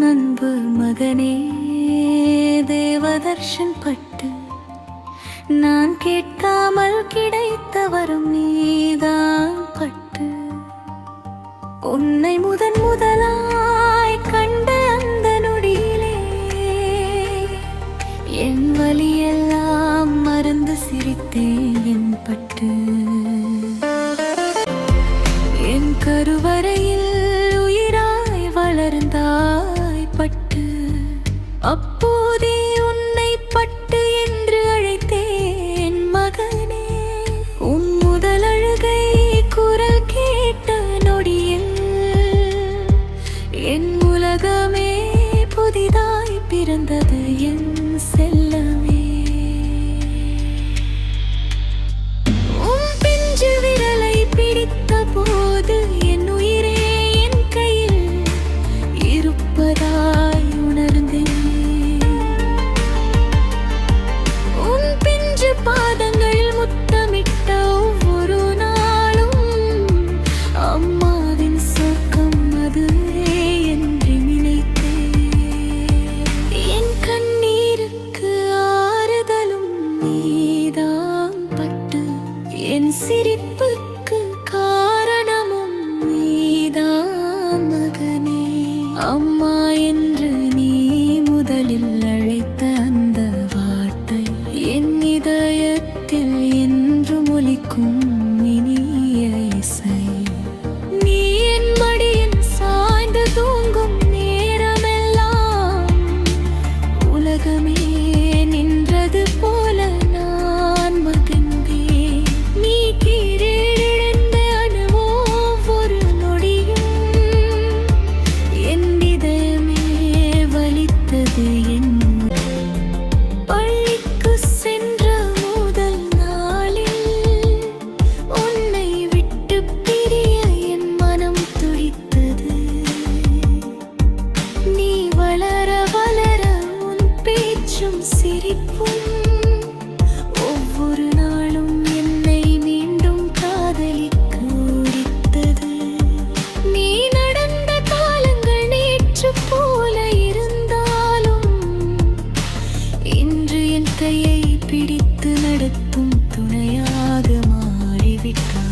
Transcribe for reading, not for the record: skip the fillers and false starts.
அன்பு மகனே தேவதர்ஷன் பட்டு நான் கேட்காமல் கிடைத்த வரும் நீதான் பட்டு உன்னை முதன் முதலாய் கண்ட அந்த நொடியிலே என் வலியெல்லாம் மறந்து சிரித்தேன் என் பட்டு என் கருவறையில் உயிராய் வளர்ந்தாய் பட்டு அப்போதே உன்னை பட்டு என்று அழைத்தேன் மகனே உன் முதல் அழுகை குரல் கேட்ட நொடியில் என் உலகமே புதிதாய் பிறந்தது என் செல்லமே உன் பிஞ்சு விரலை பிடித்த போது என் உயிரே என் கையில் இருப்பதாய் உணர்ந்தேன் உன் பிஞ்சு பாதங்களில் முத்தமிட்ட ஒவ்வொரு நாளும் அம்மாவின் சொர்க்கம் அதுவே என்று நினைத்தேன் என் கண்ணீருக்கு ஆறுதலும் நீதான் பட்டு என் சிரிப்புக்கு காரணமும் நீதான் மகனே அம்மா என்று நீ முதலில் அழைத்த அந்த வார்த்தை என் இதயத்தில் என்றும் ஒலிக்கும் இனிய இசை நீ என் மடியில் சாய்ந்து தூங்கும் நேரமெல்லாம் உலகமே நின்றது போல நான் மகிழ்ந்தேன் நீ கீழிழந்த அணுவோ ஒரு நொடியும் என் இதயமே வலித்தது என் பள்ளிக்கு சென்ற முதல் நாளில் உன்னை விட்டு பிரிய என் மனம் துடித்தது நீ வளர வளர உன் பேச்சும் சிரிப்பும் ஒவ்வொரு நாளும் என்னை மீண்டும் காதலிக்க உரித்தது நீ நடந்த காலங்கள் நேற்று போல இருந்தாலும் இன்று என் கையை பிடித்து நடத்தும் துணையாக மாறிவிட்டாய்